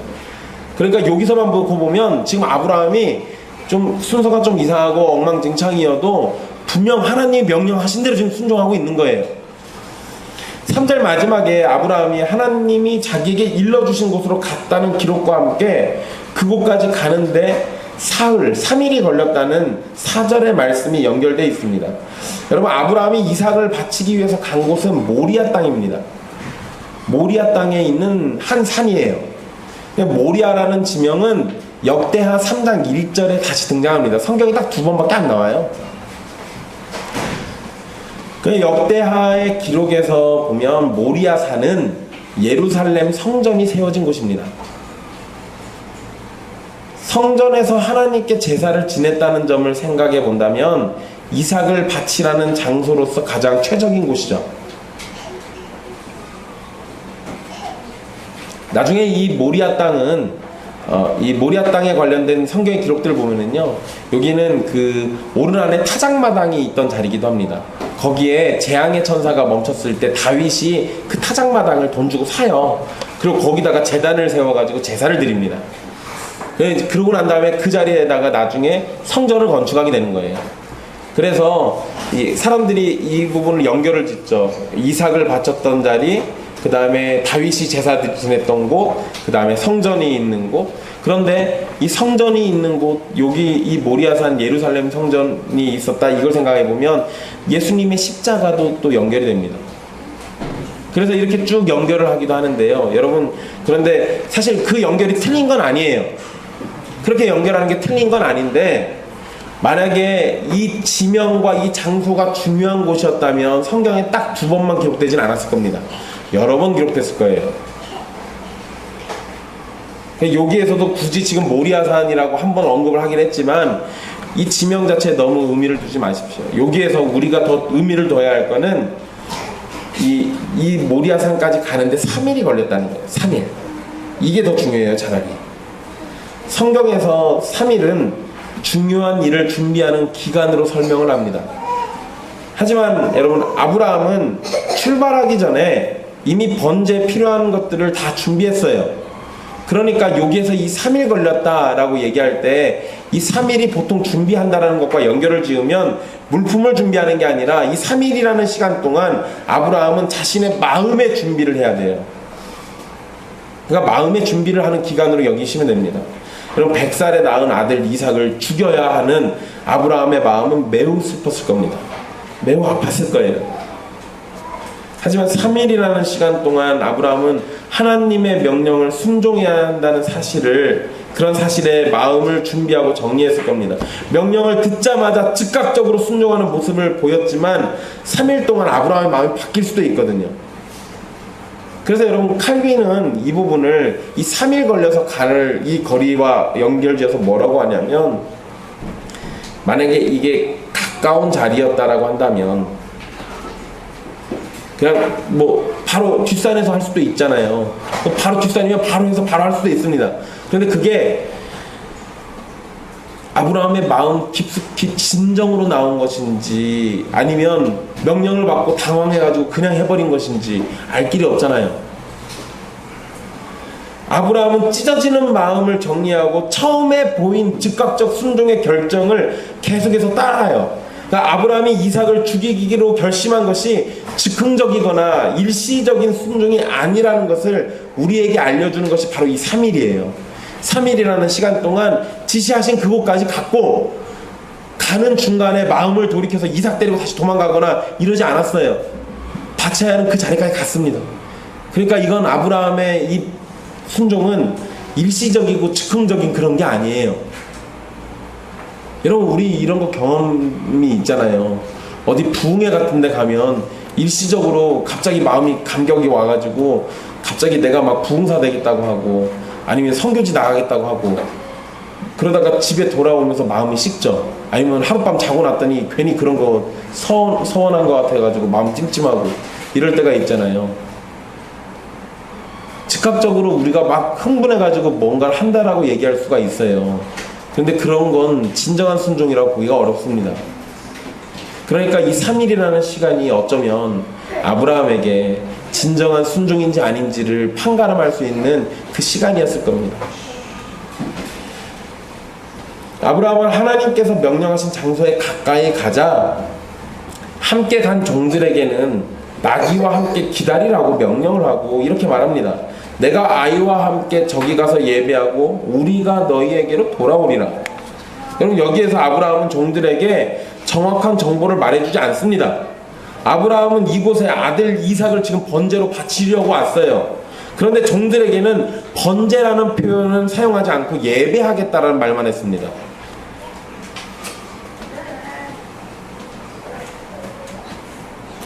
[SPEAKER 1] 그러니까 여기서만 보고 보면 지금 아브라함이 좀 순서가 좀 이상하고 엉망진창이어도 분명 하나님이 명령하신 대로 지금 순종하고 있는 거예요. 3절 마지막에 아브라함이 하나님이 자기에게 일러주신 곳으로 갔다는 기록과 함께 그곳까지 가는데 사흘, 3일이 걸렸다는 4절의 말씀이 연결되어 있습니다. 여러분, 아브라함이 이삭을 바치기 위해서 간 곳은 모리아 땅입니다. 모리아 땅에 있는 한 산이에요. 모리아라는 지명은 역대하 3장 1절에 다시 등장합니다. 성경이 딱 2번밖에 안 나와요. 그 역대하의 기록에서 보면 모리아 산은 예루살렘 성전이 세워진 곳입니다. 성전에서 하나님께 제사를 지냈다는 점을 생각해 본다면 이삭을 바치라는 장소로서 가장 최적인 곳이죠. 나중에 이 모리아 땅은 이 모리아 땅에 관련된 성경의 기록들을 보면은요, 여기는 그 오르란의 타작마당이 있던 자리이기도 합니다. 거기에 재앙의 천사가 멈췄을 때 다윗이 그 타작마당을 돈 주고 사요. 그리고 거기다가 제단을 세워가지고 제사를 드립니다. 그러고 난 다음에 그 자리에다가 나중에 성전을 건축하게 되는 거예요. 그래서 이 사람들이 이 부분을 연결을 짓죠. 이삭을 바쳤던 자리, 그 다음에 다윗이 제사 지냈던 곳, 그 다음에 성전이 있는 곳. 그런데 이 성전이 있는 곳, 여기 이 모리아산 예루살렘 성전이 있었다, 이걸 생각해 보면 예수님의 십자가도 또 연결이 됩니다. 그래서 이렇게 쭉 연결을 하기도 하는데요, 여러분. 그런데 사실 그 연결이 틀린 건 아니에요. 그렇게 연결하는 게 틀린 건 아닌데, 만약에 이 지명과 이 장소가 중요한 곳이었다면 성경에 딱 2번만 기록되진 않았을 겁니다. 여러 번 기록됐을 거예요. 여기에서도 굳이 지금 모리아산이라고 한번 언급을 하긴 했지만 이 지명 자체에 너무 의미를 두지 마십시오. 여기에서 우리가 더 의미를 둬야 할 거는 이 모리아산까지 가는데 3일이 걸렸다는 거예요. 3일. 이게 더 중요해요, 차라리. 성경에서 3일은 중요한 일을 준비하는 기간으로 설명을 합니다. 하지만 여러분, 아브라함은 출발하기 전에 이미 번제에 필요한 것들을 다 준비했어요. 그러니까 여기에서 이 3일 걸렸다라고 얘기할 때 이 3일이 보통 준비한다라는 것과 연결을 지으면 물품을 준비하는 게 아니라 이 3일이라는 시간 동안 아브라함은 자신의 마음의 준비를 해야 돼요. 그러니까 마음의 준비를 하는 기간으로 여기시면 됩니다. 여러분, 100살에 낳은 아들 이삭을 죽여야 하는 아브라함의 마음은 매우 슬펐을 겁니다. 매우 아팠을 거예요. 하지만 3일이라는 시간 동안 아브라함은 하나님의 명령을 순종해야 한다는 사실을, 그런 사실에 마음을 준비하고 정리했을 겁니다. 명령을 듣자마자 즉각적으로 순종하는 모습을 보였지만 3일 동안 아브라함의 마음이 바뀔 수도 있거든요. 그래서 여러분, 칼빈은 이 부분을 이 3일 걸려서 갈 이 거리와 연결지어서 뭐라고 하냐면, 만약에 이게 가까운 자리였다라고 한다면 그냥 뭐 바로 뒷산에서 할 수도 있잖아요. 바로 뒷산이면 바로 해서 바로 할 수도 있습니다. 그런데 그게 아브라함의 마음 깊숙이 진정으로 나온 것인지 아니면 명령을 받고 당황해가지고 그냥 해버린 것인지 알 길이 없잖아요. 아브라함은 찢어지는 마음을 정리하고 처음에 보인 즉각적 순종의 결정을 계속해서 따라가요. 그러니까 아브라함이 이삭을 죽이기로 결심한 것이 즉흥적이거나 일시적인 순종이 아니라는 것을 우리에게 알려주는 것이 바로 이 3일이에요. 3일이라는 시간 동안 지시하신 그곳까지 갔고, 가는 중간에 마음을 돌이켜서 이삭 데리고 다시 도망가거나 이러지 않았어요. 바쳐야 하는 그 자리까지 갔습니다. 그러니까 이건 아브라함의 이 순종은 일시적이고 즉흥적인 그런 게 아니에요. 여러분, 우리 이런 거 경험이 있잖아요. 어디 부흥회 같은 데 가면 일시적으로 갑자기 마음이 감격이 와가지고 갑자기 내가 막 부흥사 되겠다고 하고 아니면 선교지 나가겠다고 하고 그러다가 집에 돌아오면서 마음이 식죠. 아니면 하룻밤 자고 났더니 괜히 그런 거 서운한 거 같아가지고 마음 찜찜하고 이럴 때가 있잖아요. 즉각적으로 우리가 막 흥분해가지고 뭔가를 한다라고 얘기할 수가 있어요. 그런데 그런 건 진정한 순종이라고 보기가 어렵습니다. 그러니까 이 3일이라는 시간이 어쩌면 아브라함에게 진정한 순종인지 아닌지를 판가름할 수 있는 그 시간이었을 겁니다. 아브라함은 하나님께서 명령하신 장소에 가까이 가자 함께 간 종들에게는 나귀와 함께 기다리라고 명령을 하고 이렇게 말합니다. 내가 아이와 함께 저기 가서 예배하고 우리가 너희에게로 돌아오리라. 여러분, 여기에서 아브라함은 종들에게 정확한 정보를 말해주지 않습니다. 아브라함은 이곳에 아들 이삭을 지금 번제로 바치려고 왔어요. 그런데 종들에게는 번제라는 표현은 사용하지 않고 예배하겠다라는 말만 했습니다.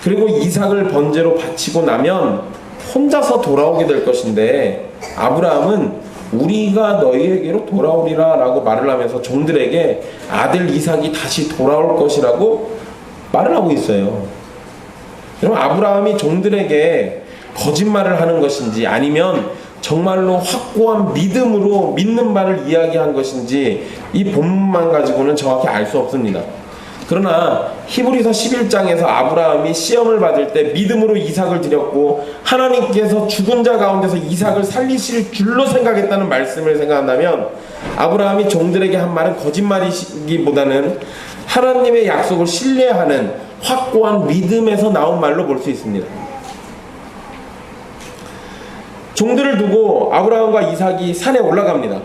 [SPEAKER 1] 그리고 이삭을 번제로 바치고 나면 혼자서 돌아오게 될 것인데 아브라함은 우리가 너희에게로 돌아오리라 라고 말을 하면서 종들에게 아들 이삭이 다시 돌아올 것이라고 말을 하고 있어요. 여러분, 아브라함이 종들에게 거짓말을 하는 것인지 아니면 정말로 확고한 믿음으로 믿는 바를 이야기한 것인지 이 본문만 가지고는 정확히 알 수 없습니다. 그러나 히브리서 11장에서 아브라함이 시험을 받을 때 믿음으로 이삭을 드렸고 하나님께서 죽은 자 가운데서 이삭을 살리실 줄로 생각했다는 말씀을 생각한다면 아브라함이 종들에게 한 말은 거짓말이기보다는 하나님의 약속을 신뢰하는 확고한 믿음에서 나온 말로 볼 수 있습니다. 종들을 두고 아브라함과 이삭이 산에 올라갑니다.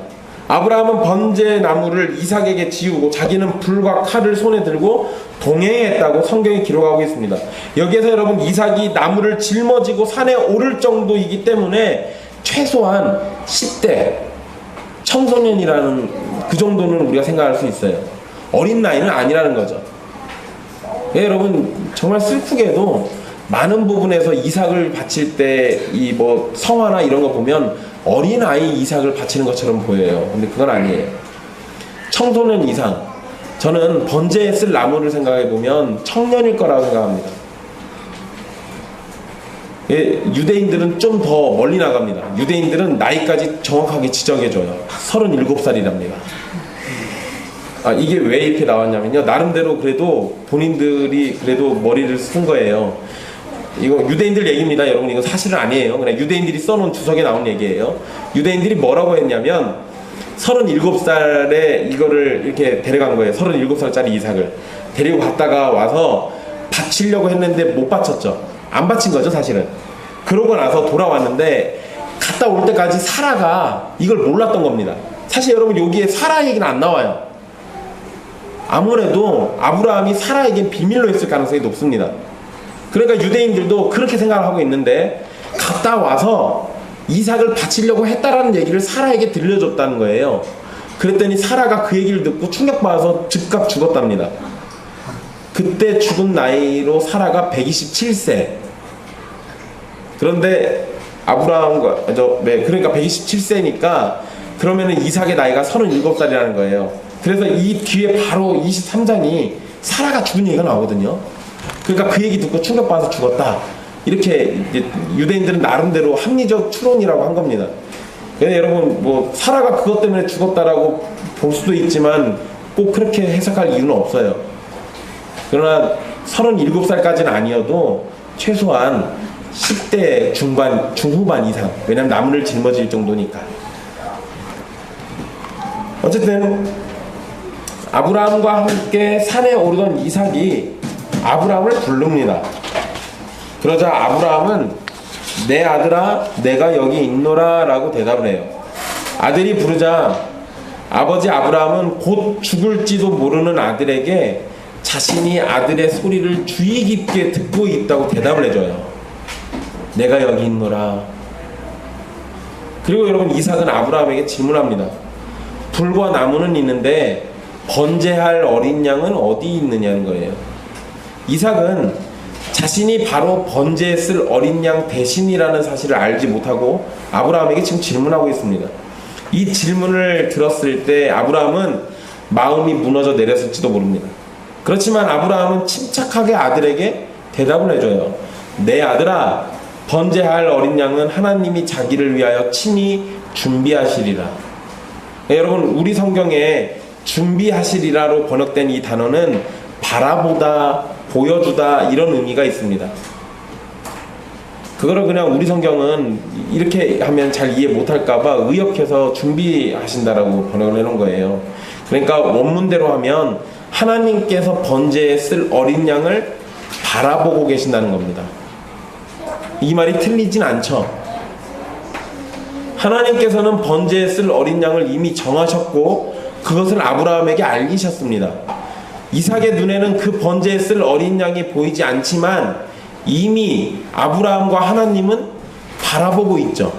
[SPEAKER 1] 아브라함은 번제 나무를 이삭에게 지우고 자기는 불과 칼을 손에 들고 동행했다고 성경이 기록하고 있습니다. 여기에서 여러분 이삭이 나무를 짊어지고 산에 오를 정도이기 때문에 최소한 10대 청소년이라는 그 정도는 우리가 생각할 수 있어요. 어린 나이는 아니라는 거죠. 예, 여러분 정말 슬프게도 많은 부분에서 이삭을 바칠 때 이 뭐 성화나 이런 거 보면 어린 아이 이삭을 바치는 것처럼 보여요. 근데 그건 아니에요. 청소년 이상. 저는 번제에 쓸 나무를 생각해 보면 청년일 거라고 생각합니다. 예, 유대인들은 좀 더 멀리 나갑니다. 유대인들은 나이까지 정확하게 지정해줘요. 37살이랍니다. 아, 이게 왜 이렇게 나왔냐면요. 나름대로 그래도 본인들이 그래도 머리를 쓴 거예요. 이거 유대인들 얘기입니다. 여러분 이거 사실은 아니에요. 그냥 유대인들이 써놓은 주석에 나온 얘기예요. 유대인들이 뭐라고 했냐면 37살에 이거를 이렇게 데려간 거예요. 37살짜리 이삭을 데리고 갔다가 와서 바치려고 했는데 못 바쳤죠. 안 바친 거죠 사실은. 그러고 나서 돌아왔는데 갔다 올 때까지 사라가 이걸 몰랐던 겁니다. 사실 여러분 여기에 사라 얘기는 안 나와요. 아무래도 아브라함이 사라에겐 비밀로 했을 가능성이 높습니다. 그러니까 유대인들도 그렇게 생각을 하고 있는데 갔다 와서 이삭을 바치려고 했다라는 얘기를 사라에게 들려줬다는 거예요. 그랬더니 사라가 그 얘기를 듣고 충격받아서 즉각 죽었답니다. 그때 죽은 나이로 사라가 127세. 그런데 아브라함과 그러니까 127세니까 그러면은 이삭의 나이가 37살이라는 거예요. 그래서 이 뒤에 바로 23장이 사라가 죽은 얘기가 나오거든요. 그러니까 그 얘기 듣고 충격받아서 죽었다. 이렇게 이제 유대인들은 나름대로 합리적 추론이라고 한 겁니다. 근데 여러분 뭐 사라가 그것 때문에 죽었다라고 볼 수도 있지만 꼭 그렇게 해석할 이유는 없어요. 그러나 37살까지는 아니어도 최소한 10대 중반, 중후반 이상. 왜냐면 나무를 짊어질 정도니까. 어쨌든 아브라함과 함께 산에 오르던 이삭이 아브라함을 부릅니다. 그러자 아브라함은 내 아들아 내가 여기 있노라 라고 대답을 해요. 아들이 부르자 아버지 아브라함은 곧 죽을지도 모르는 아들에게 자신이 아들의 소리를 주의 깊게 듣고 있다고 대답을 해줘요. 내가 여기 있노라. 그리고 여러분 이삭은 아브라함에게 질문합니다. 불과 나무는 있는데 번제할 어린 양은 어디 있느냐는 거예요. 이삭은 자신이 바로 번제에 쓸 어린 양 대신이라는 사실을 알지 못하고 아브라함에게 지금 질문하고 있습니다. 이 질문을 들었을 때 아브라함은 마음이 무너져 내렸을지도 모릅니다. 그렇지만 아브라함은 침착하게 아들에게 대답을 해줘요. 내 아들아 번제할 어린 양은 하나님이 자기를 위하여 친히 준비하시리라. 네, 여러분 우리 성경에 준비하시리라로 번역된 이 단어는 바라보다, 보여주다 이런 의미가 있습니다. 그거를 그냥 우리 성경은 이렇게 하면 잘 이해 못할까봐 의역해서 준비하신다라고 번역을 해놓은 거예요. 그러니까 원문대로 하면 하나님께서 번제에 쓸 어린 양을 바라보고 계신다는 겁니다. 이 말이 틀리진 않죠. 하나님께서는 번제에 쓸 어린 양을 이미 정하셨고 그것을 아브라함에게 알리셨습니다. 이삭의 눈에는 그 번제에 쓸 어린 양이 보이지 않지만 이미 아브라함과 하나님은 바라보고 있죠.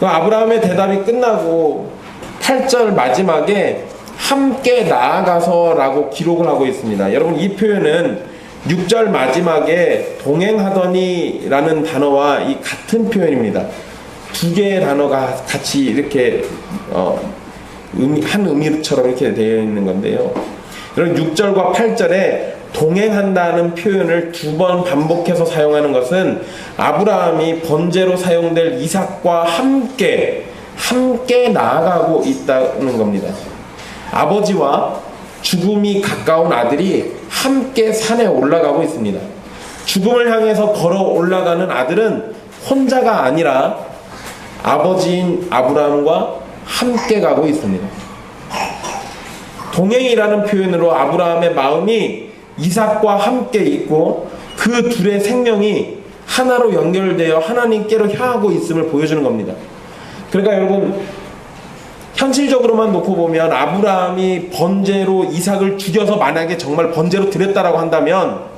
[SPEAKER 1] 아브라함의 대답이 끝나고 8절 마지막에 함께 나아가서 라고 기록을 하고 있습니다. 여러분 이 표현은 6절 마지막에 동행하더니 라는 단어와 이 같은 표현입니다. 두 개의 단어가 같이 이렇게 한 의미처럼 이렇게 되어 있는 건데요. 여러분 6절과 8절에 동행한다는 표현을 두 번 반복해서 사용하는 것은 아브라함이 번제로 사용될 이삭과 함께 나아가고 있다는 겁니다. 아버지와 죽음이 가까운 아들이 함께 산에 올라가고 있습니다. 죽음을 향해서 걸어 올라가는 아들은 혼자가 아니라 아버지인 아브라함과 함께 가고 있습니다. 동행이라는 표현으로 아브라함의 마음이 이삭과 함께 있고 그 둘의 생명이 하나로 연결되어 하나님께로 향하고 있음을 보여주는 겁니다. 그러니까 여러분, 현실적으로만 놓고 보면 아브라함이 번제로 이삭을 죽여서 만약에 정말 번제로 드렸다라고 한다면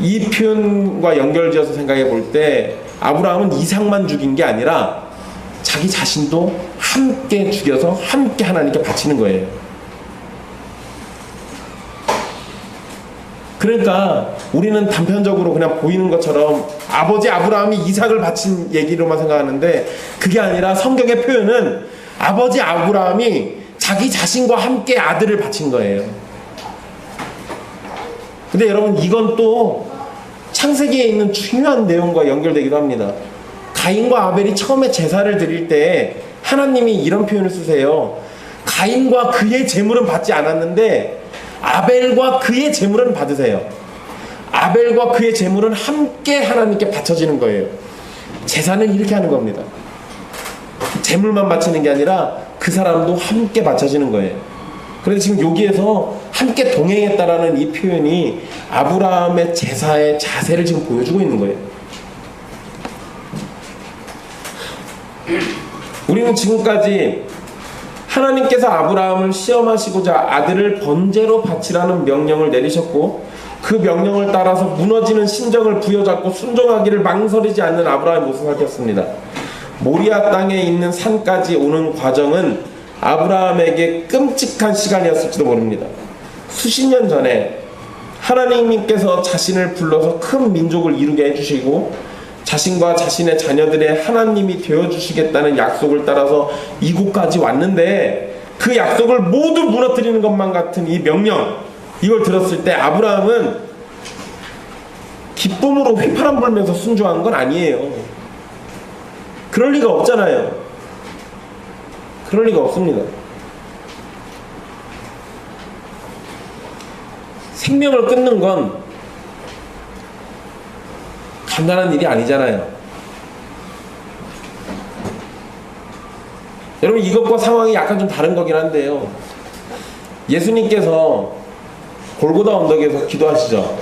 [SPEAKER 1] 이 표현과 연결지어서 생각해 볼 때 아브라함은 이삭만 죽인 게 아니라 자기 자신도 함께 죽여서 함께 하나님께 바치는 거예요. 그러니까 우리는 단편적으로 그냥 보이는 것처럼 아버지 아브라함이 이삭을 바친 얘기로만 생각하는데, 그게 아니라 성경의 표현은 아버지 아브라함이 자기 자신과 함께 아들을 바친 거예요. 근데 여러분, 이건 또 창세기에 있는 중요한 내용과 연결되기도 합니다. 가인과 아벨이 처음에 제사를 드릴 때 하나님이 이런 표현을 쓰세요. 가인과 그의 제물은 받지 않았는데 아벨과 그의 제물은 받으세요. 아벨과 그의 제물은 함께 하나님께 바쳐지는 거예요. 제사는 이렇게 하는 겁니다. 제물만 바치는 게 아니라 그 사람도 함께 바쳐지는 거예요. 그래서 지금 여기에서 함께 동행했다라는 이 표현이 아브라함의 제사의 자세를 지금 보여주고 있는 거예요. 우리는 지금까지 하나님께서 아브라함을 시험하시고자 아들을 번제로 바치라는 명령을 내리셨고, 그 명령을 따라서 무너지는 심정을 부여잡고 순종하기를 망설이지 않는 아브라함의 모습을 살폈습니다. 모리아 땅에 있는 산까지 오는 과정은 아브라함에게 끔찍한 시간이었을지도 모릅니다. 수십 년 전에 하나님께서 자신을 불러서 큰 민족을 이루게 해주시고 자신과 자신의 자녀들의 하나님이 되어주시겠다는 약속을 따라서 이곳까지 왔는데, 그 약속을 모두 무너뜨리는 것만 같은 이 명령, 이걸 들었을 때 아브라함은 기쁨으로 휘파람 불면서 순종한 건 아니에요. 그럴 리가 없잖아요. 그럴 리가 없습니다. 생명을 끊는 건 간단한 일이 아니잖아요. 여러분, 이것과 상황이 약간 좀 다른 거긴 한데요, 예수님께서 골고다 언덕에서 기도하시죠.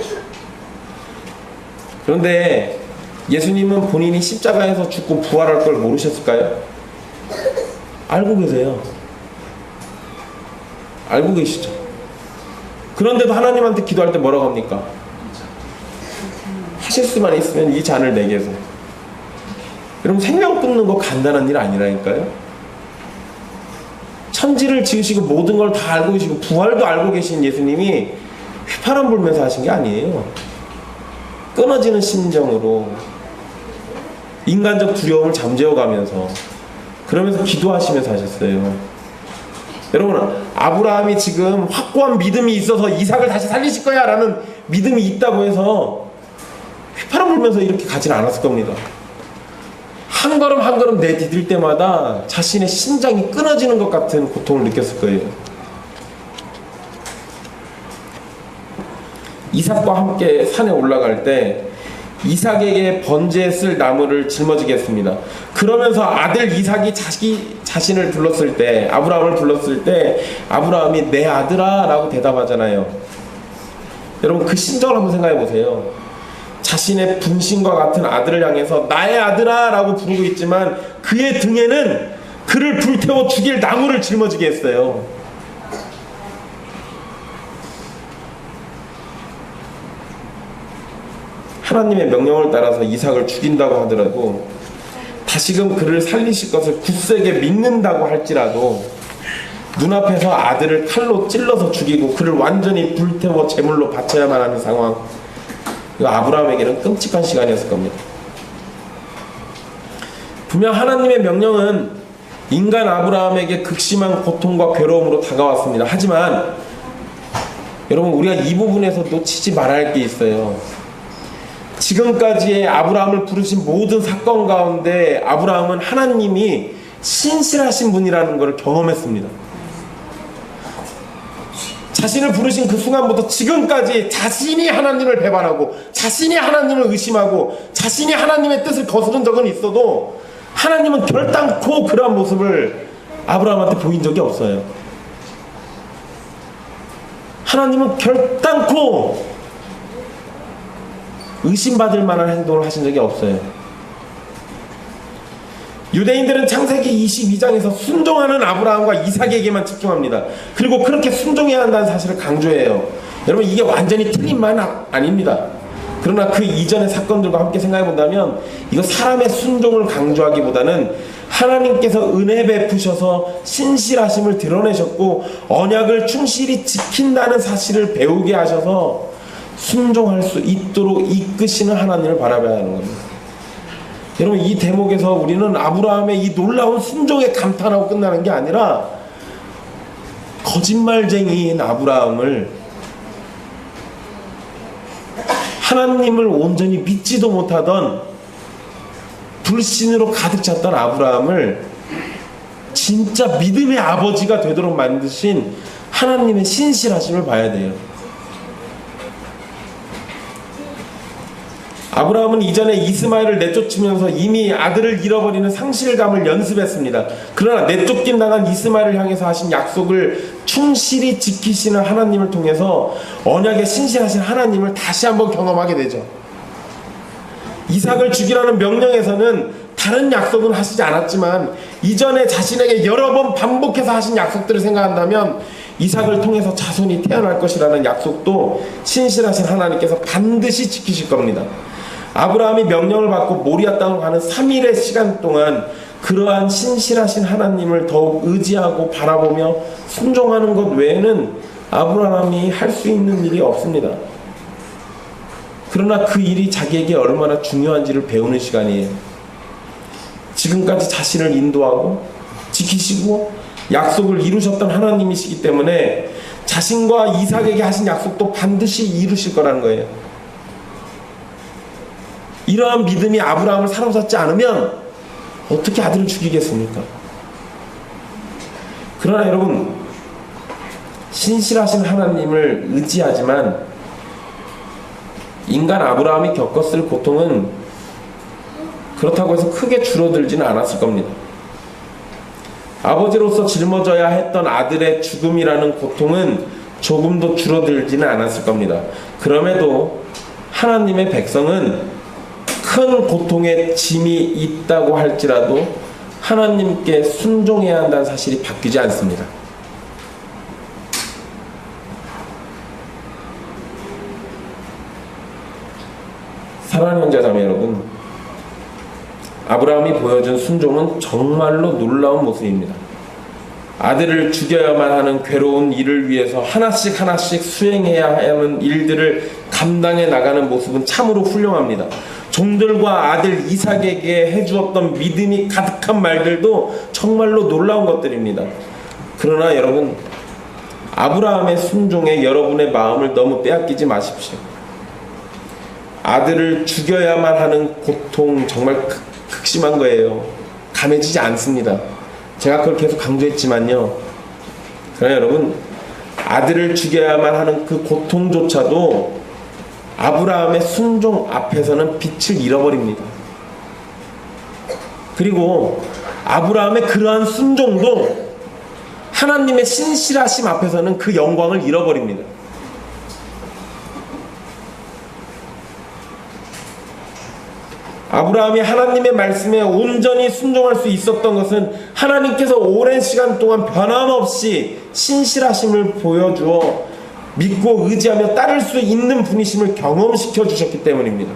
[SPEAKER 1] 그런데 예수님은 본인이 십자가에서 죽고 부활할 걸 모르셨을까요? 알고 계세요. 알고 계시죠. 그런데도 하나님한테 기도할 때 뭐라고 합니까? 하실 수만 있으면 이 잔을 내게 해서. 여러분, 생명 끊는 거 간단한 일 아니라니까요. 천지를 지으시고 모든 걸 다 알고 계시고 부활도 알고 계신 예수님이 휘파람 불면서 하신 게 아니에요. 끊어지는 심정으로 인간적 두려움을 잠재워가면서, 그러면서 기도하시면서 하셨어요. 여러분, 아브라함이 지금 확고한 믿음이 있어서 이삭을 다시 살리실 거야 라는 믿음이 있다고 해서 휘파람 불면서 이렇게 가지는 않았을 겁니다. 한 걸음 한 걸음 내디딜 때마다 자신의 심장이 끊어지는 것 같은 고통을 느꼈을 거예요. 이삭과 함께 산에 올라갈 때 이삭에게 번제에 쓸 나무를 짊어지겠습니다. 그러면서 아들 이삭이 자신을 불렀을 때, 아브라함을 불렀을 때 아브라함이 내 아들아 라고 대답하잖아요. 여러분, 그 심정을 한번 생각해 보세요. 자신의 분신과 같은 아들을 향해서 나의 아들아 라고 부르고 있지만 그의 등에는 그를 불태워 죽일 나무를 짊어지게 했어요. 하나님의 명령을 따라서 이삭을 죽인다고 하더라도, 다시금 그를 살리실 것을 굳세게 믿는다고 할지라도 눈앞에서 아들을 칼로 찔러서 죽이고 그를 완전히 불태워 제물로 바쳐야만 하는 상황, 이거 아브라함에게는 끔찍한 시간이었을 겁니다. 분명 하나님의 명령은 인간 아브라함에게 극심한 고통과 괴로움으로 다가왔습니다. 하지만 여러분, 우리가 이 부분에서 놓치지 말아야 할 게 있어요. 지금까지의 아브라함을 부르신 모든 사건 가운데 아브라함은 하나님이 신실하신 분이라는 것을 경험했습니다. 자신을 부르신 그 순간부터 지금까지 자신이 하나님을 배반하고 자신이 하나님을 의심하고 자신이 하나님의 뜻을 거스른 적은 있어도 하나님은 결단코 그러한 모습을 아브라함한테 보인 적이 없어요. 하나님은 결단코 의심받을 만한 행동을 하신 적이 없어요. 유대인들은 창세기 22장에서 순종하는 아브라함과 이삭에게만 집중합니다. 그리고 그렇게 순종해야 한다는 사실을 강조해요. 여러분, 이게 완전히 틀린 말은 아닙니다. 그러나 그 이전의 사건들과 함께 생각해 본다면 이거 사람의 순종을 강조하기보다는 하나님께서 은혜 베푸셔서 신실하심을 드러내셨고 언약을 충실히 지킨다는 사실을 배우게 하셔서 순종할 수 있도록 이끄시는 하나님을 바라봐야 하는 겁니다. 여러분, 이 대목에서 우리는 아브라함의 이 놀라운 순종에 감탄하고 끝나는 게 아니라 거짓말쟁이인 아브라함을, 하나님을 온전히 믿지도 못하던 불신으로 가득 찼던 아브라함을 진짜 믿음의 아버지가 되도록 만드신 하나님의 신실하심을 봐야 돼요. 아브라함은 이전에 이스마엘을 내쫓으면서 이미 아들을 잃어버리는 상실감을 연습했습니다. 그러나 내쫓긴 당한 이스마엘을 향해서 하신 약속을 충실히 지키시는 하나님을 통해서 언약에 신실하신 하나님을 다시 한번 경험하게 되죠. 이삭을 죽이라는 명령에서는 다른 약속은 하시지 않았지만 이전에 자신에게 여러 번 반복해서 하신 약속들을 생각한다면 이삭을 통해서 자손이 태어날 것이라는 약속도 신실하신 하나님께서 반드시 지키실 겁니다. 아브라함이 명령을 받고 모리아 땅으로 가는 3일의 시간 동안 그러한 신실하신 하나님을 더욱 의지하고 바라보며 순종하는 것 외에는 아브라함이 할 수 있는 일이 없습니다. 그러나 그 일이 자기에게 얼마나 중요한지를 배우는 시간이에요. 지금까지 자신을 인도하고 지키시고 약속을 이루셨던 하나님이시기 때문에 자신과 이삭에게 하신 약속도 반드시 이루실 거라는 거예요. 이러한 믿음이 아브라함을 사로잡지 않으면 어떻게 아들을 죽이겠습니까? 그러나 여러분, 신실하신 하나님을 의지하지만 인간 아브라함이 겪었을 고통은 그렇다고 해서 크게 줄어들지는 않았을 겁니다. 아버지로서 짊어져야 했던 아들의 죽음이라는 고통은 조금도 줄어들지는 않았을 겁니다. 그럼에도 하나님의 백성은 큰 고통의 짐이 있다고 할지라도 하나님께 순종해야 한다는 사실이 바뀌지 않습니다. 사랑하는 형제자매 여러분, 아브라함이 보여준 순종은 정말로 놀라운 모습입니다. 아들을 죽여야만 하는 괴로운 일을 위해서 하나씩 하나씩 수행해야 하는 일들을 감당해 나가는 모습은 참으로 훌륭합니다. 종들과 아들 이삭에게 해주었던 믿음이 가득한 말들도 정말로 놀라운 것들입니다. 그러나 여러분, 아브라함의 순종에 여러분의 마음을 너무 빼앗기지 마십시오. 아들을 죽여야만 하는 고통 정말 극심한 거예요. 감해지지 않습니다. 제가 그걸 계속 강조했지만요. 그러나 여러분, 아들을 죽여야만 하는 그 고통조차도 아브라함의 순종 앞에서는 빛을 잃어버립니다. 그리고 아브라함의 그러한 순종도 하나님의 신실하심 앞에서는 그 영광을 잃어버립니다. 아브라함이 하나님의 말씀에 온전히 순종할 수 있었던 것은 하나님께서 오랜 시간 동안 변함없이 신실하심을 보여주어 믿고 의지하며 따를 수 있는 분이심을 경험시켜 주셨기 때문입니다.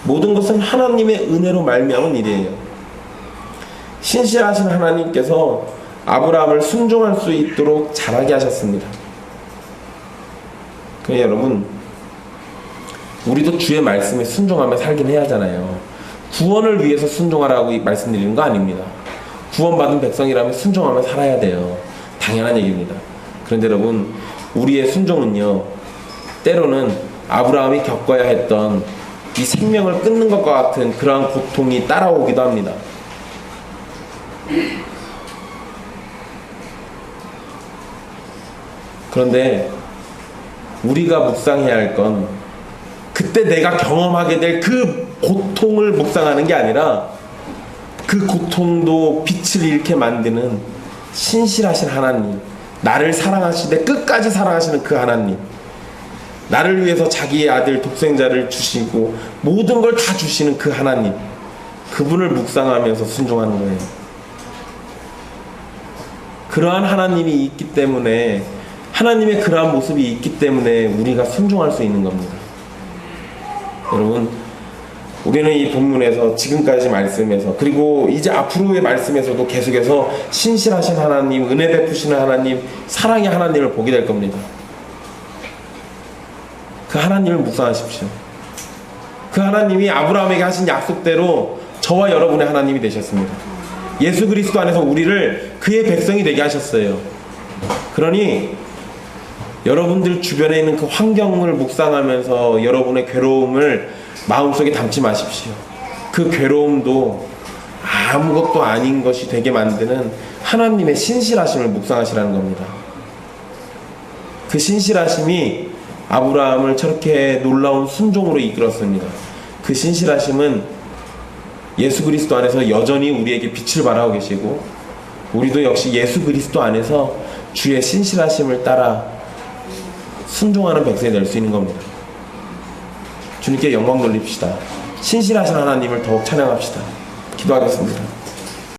[SPEAKER 1] 모든 것은 하나님의 은혜로 말미암은 일이에요. 신실하신 하나님께서 아브라함을 순종할 수 있도록 자라게 하셨습니다. 그래서 여러분, 우리도 주의 말씀에 순종하며 살긴 해야 하잖아요. 구원을 위해서 순종하라고 말씀드리는 거 아닙니다. 구원받은 백성이라면 순종하며 살아야 돼요. 당연한 얘기입니다. 그런데 여러분, 우리의 순종은요, 때로는 아브라함이 겪어야 했던 이 생명을 끊는 것과 같은 그러한 고통이 따라오기도 합니다. 그런데 우리가 묵상해야 할 건 그때 내가 경험하게 될 그 고통을 묵상하는 게 아니라 그 고통도 빛을 잃게 만드는 신실하신 하나님, 나를 사랑하시되 끝까지 사랑하시는 그 하나님, 나를 위해서 자기의 아들 독생자를 주시고 모든 걸 다 주시는 그 하나님, 그분을 묵상하면서 순종하는 거예요. 그러한 하나님이 있기 때문에, 하나님의 그러한 모습이 있기 때문에 우리가 순종할 수 있는 겁니다. 여러분, 우리는 이 본문에서 지금까지 말씀에서, 그리고 이제 앞으로의 말씀에서도 계속해서 신실하신 하나님, 은혜 베푸시는 하나님, 사랑의 하나님을 보게 될 겁니다. 그 하나님을 묵상하십시오. 그 하나님이 아브라함에게 하신 약속대로 저와 여러분의 하나님이 되셨습니다. 예수 그리스도 안에서 우리를 그의 백성이 되게 하셨어요. 그러니 여러분들 주변에 있는 그 환경을 묵상하면서 여러분의 괴로움을 마음속에 담지 마십시오. 그 괴로움도 아무것도 아닌 것이 되게 만드는 하나님의 신실하심을 묵상하시라는 겁니다. 그 신실하심이 아브라함을 저렇게 놀라운 순종으로 이끌었습니다. 그 신실하심은 예수 그리스도 안에서 여전히 우리에게 빛을 발하고 계시고, 우리도 역시 예수 그리스도 안에서 주의 신실하심을 따라 순종하는 백성이 될 수 있는 겁니다. 주님께 영광 돌립시다. 신실하신 하나님을 더욱 찬양합시다. 기도하겠습니다.